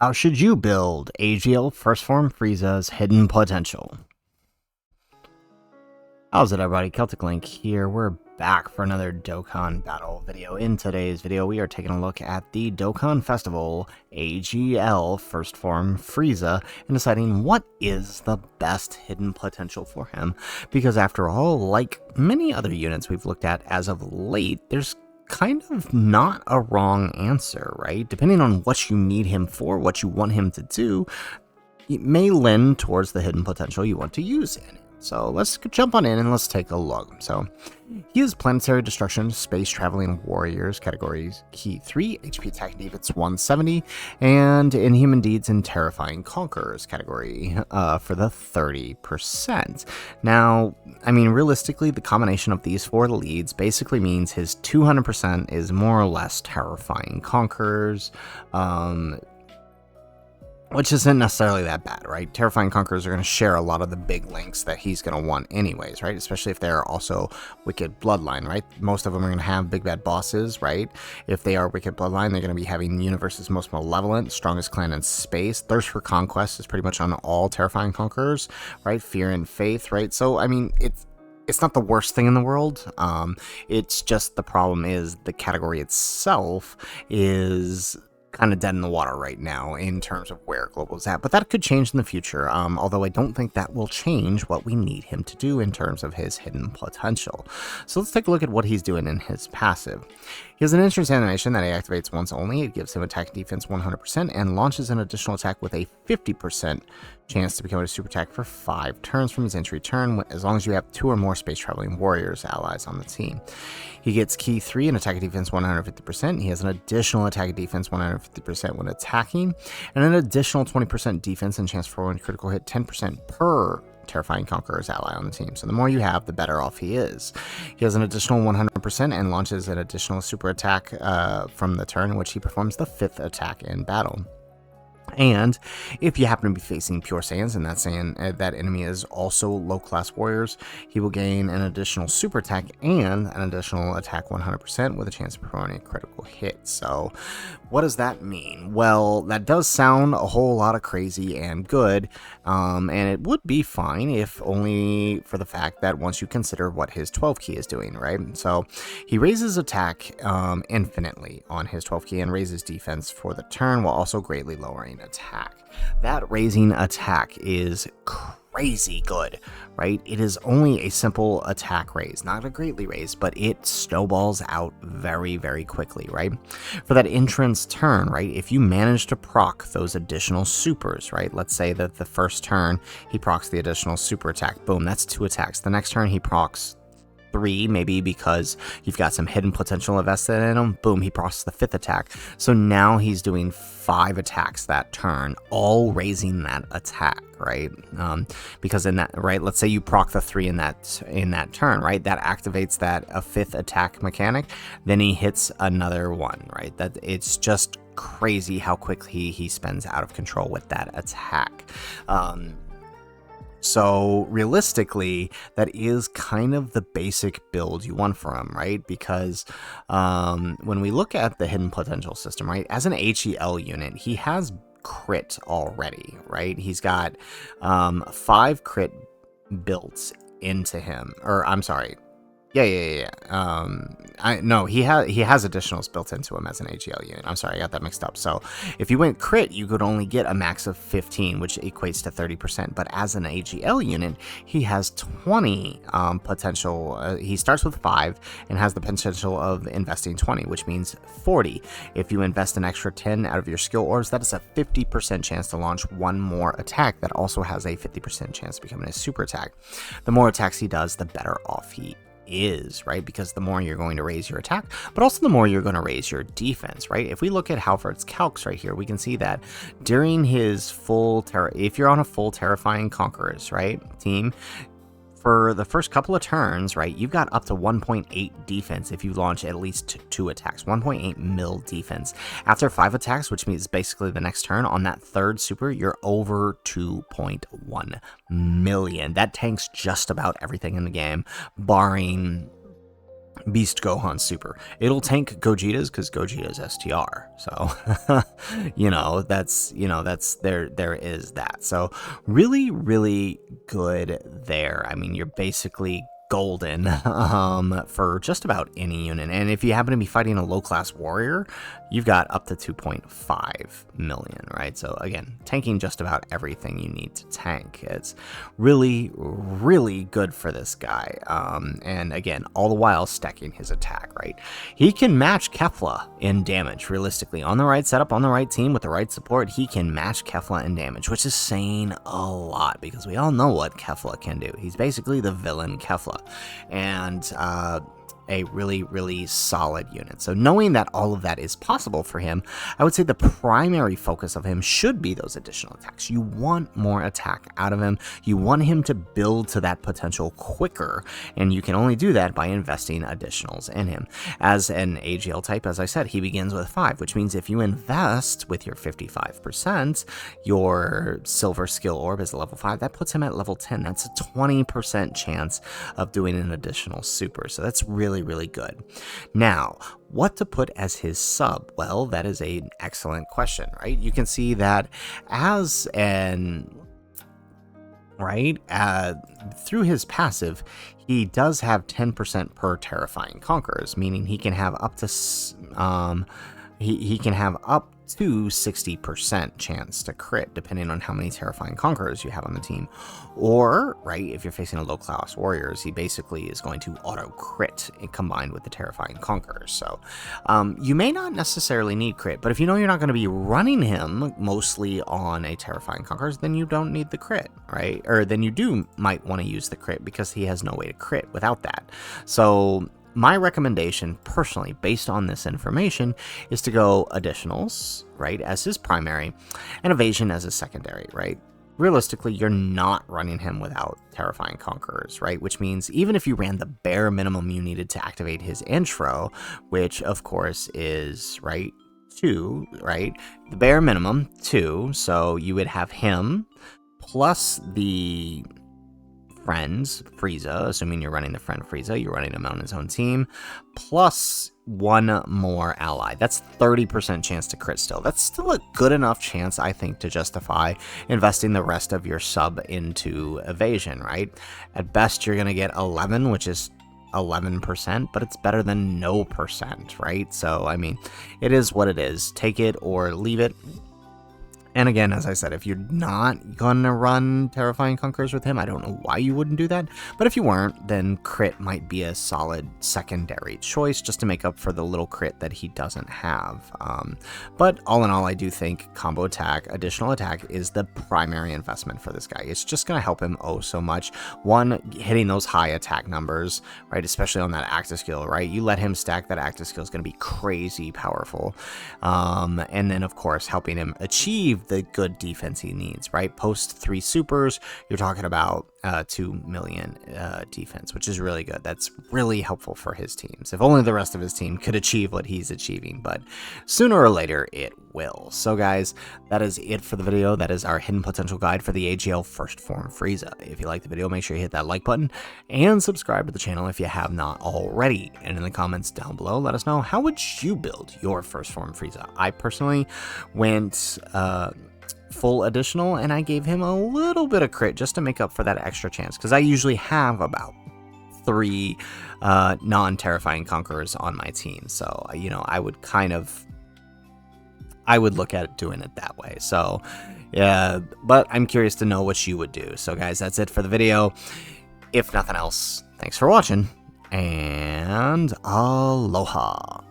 How should you build AGL First Form Frieza's hidden potential? How's it, everybody? Celtic Link here. We're back for another Dokkan battle video. In today's video, we are taking a look at the Dokkan Festival AGL First Form Frieza and deciding what is the best hidden potential for him. Because after all, like many other units we've looked at as of late, there's kind of not a wrong answer, right? Depending on what you need him for, what you want him to do, it may lend towards the hidden potential you want to use in it. So let's jump on in and let's take a look. So he is Planetary Destruction, Space Traveling Warriors, categories Key 3, HP Attack and Defense 170, and Inhuman Deeds and Terrifying Conquerors category for the 30%. Now, I mean, realistically, the combination of these four leads basically means his 200% is more or less Terrifying Conquerors, which isn't necessarily that bad, right? Terrifying Conquerors are going to share a lot of the big links that he's going to want anyways, right? Especially if they're also Wicked Bloodline, right? Most of them are going to have big bad bosses, right? If they are Wicked Bloodline, they're going to be having the universe's most malevolent, strongest clan in space. Thirst for Conquest is pretty much on all Terrifying Conquerors, right? Fear and Faith, right? So, I mean, it's not the worst thing in the world. It's just the problem is the category itself is kind of dead in the water right now in terms of where global is at, but that could change in the future, although I don't think that will change what we need him to do in terms of his hidden potential. So let's take a look at what he's doing in his passive. He has an entrance animation that he activates once only. It gives him attack and defense 100% and launches an additional attack with a 50% chance to become a super attack for 5 turns from his entry turn, as long as you have 2 or more space traveling warriors allies on the team. He gets key 3 and attack and defense 150%. He has an additional attack and defense 150% when attacking, and an additional 20% defense and chance for one critical hit 10% per Terrifying Conqueror's ally on the team. So the more you have, the better off he is. He has an additional 100% and launches an additional super attack from the turn in which he performs the 5th attack in battle. And if you happen to be facing Pure Saiyans and that enemy is also low-class warriors, he will gain an additional super attack and an additional attack 100% with a chance of performing a critical hit. So what does that mean? Well, that does sound a whole lot of crazy and good, and it would be fine if only for the fact that once you consider what his 12 key is doing, right? So he raises attack infinitely on his 12 key and raises defense for the turn while also greatly lowering attack. That raising attack is crazy good, right? It is only a simple attack raise, not a greatly raise, but it snowballs out very, very quickly, right? For that entrance turn, right, if you manage to proc those additional supers, right, let's say that the first turn he procs the additional super attack, boom, that's 2 attacks. The next turn he procs 3, maybe because you've got some hidden potential invested in him, boom, he procs the 5th attack. So now he's doing 5 attacks that turn, all raising that attack, right? Because in that, right, let's say you proc the 3 in that turn, right? That activates that a 5th attack mechanic, then he hits another one, right? That it's just crazy how quickly he spends out of control with that attack. So realistically, that is kind of the basic build you want for him, right? Because when we look at the hidden potential system, right, as an AGL unit, he has crit already, right? He's got 5 crit built into him, or I'm sorry. Yeah. No, he has additionals built into him as an AGL unit. I'm sorry, I got that mixed up. So if you went crit, you could only get a max of 15, which equates to 30%. But as an AGL unit, he has 20 potential. He starts with 5 and has the potential of investing 20, which means 40. If you invest an extra 10 out of your skill orbs, that is a 50% chance to launch one more attack that also has a 50% chance of becoming a super attack. The more attacks he does, the better off he is, right? Because the more you're going to raise your attack, but also the more you're going to raise your defense, right? If we look at Halford's calcs right here, we can see that during his if you're on a full Terrifying Conquerors, right, team, for the first couple of turns, right, you've got up to 1.8 defense if you launch at least 2 attacks, 1.8 mil defense. After 5 attacks, which means basically the next turn, on that 3rd super, you're over 2.1 million. That tanks just about everything in the game, barring Beast Gohan Super. It'll tank Gogeta's because Gogeta's STR. So, there is that. So really, really good there. I mean, you're basically golden for just about any unit. And if you happen to be fighting a low class warrior, you've got up to 2.5 million, right? So again, tanking just about everything you need to tank. It's really, really good for this guy. And again, all the while stacking his attack, right? He can match Kefla in damage, realistically. On the right setup, on the right team, with the right support, he can match Kefla in damage, which is saying a lot because we all know what Kefla can do. He's basically the villain Kefla. And a really, really solid unit. So knowing that all of that is possible for him, I would say the primary focus of him should be those additional attacks. You want more attack out of him. You want him to build to that potential quicker, and you can only do that by investing additionals in him. As an AGL type, as I said, he begins with 5, which means if you invest with your 55%, your silver skill orb is level 5, that puts him at level 10. That's a 20% chance of doing an additional super. So that's really, really good. Now, what to put as his sub? Well, that is an excellent question, right? You can see that as through his passive, he does have 10% per Terrifying Conquerors, meaning he can have up to he can have up to 60% chance to crit, depending on how many Terrifying Conquerors you have on the team. Or, right, if you're facing a low-class warriors, he basically is going to auto-crit combined with the Terrifying Conquerors. So, you may not necessarily need crit, but if you know you're not going to be running him mostly on a Terrifying Conquerors, then you don't need the crit, right? Or then you might want to use the crit because he has no way to crit without that. So, my recommendation, personally, based on this information, is to go additionals, right, as his primary, and evasion as his secondary, right? Realistically, you're not running him without Terrifying Conquerors, right? Which means even if you ran the bare minimum you needed to activate his intro, which, of course, is, right, 2, right? The bare minimum, 2, so you would have him plus the friends Frieza, assuming you're running the friend Frieza, you're running him on his own team, plus 1 more ally. That's 30% chance to crit still. That's still a good enough chance, I think, to justify investing the rest of your sub into evasion, right? At best, you're going to get 11, which is 11%, but it's better than no percent, right? So, I mean, it is what it is. Take it or leave it. And again, as I said, if you're not gonna run Terrifying Conquerors with him, I don't know why you wouldn't do that. But if you weren't, then crit might be a solid secondary choice just to make up for the little crit that he doesn't have. But all in all, I do think combo attack, additional attack is the primary investment for this guy. It's just gonna help him oh so much. One, hitting those high attack numbers, right? Especially on that active skill, right? You let him stack that active skill is gonna be crazy powerful. And then of course, helping him achieve the good defense he needs, right? Post 3 supers, you're talking about 2 million defense, which is really good. That's really helpful for his teams. If only the rest of his team could achieve what he's achieving, but sooner or later it will. So guys, that is it for the video. That is our hidden potential guide for the AGL First Form Frieza. If you like the video, make sure you hit that like button and subscribe to the channel if you have not already. And in the comments down below, let us know, how would you build your First Form Frieza? I personally went full additional, and I gave him a little bit of crit just to make up for that extra chance, because I usually have about 3 non-Terrifying Conquerors on my team. So, you know, I would look at it doing it that way. So, yeah, but I'm curious to know what you would do. So, guys, that's it for the video. If nothing else, thanks for watching, and aloha.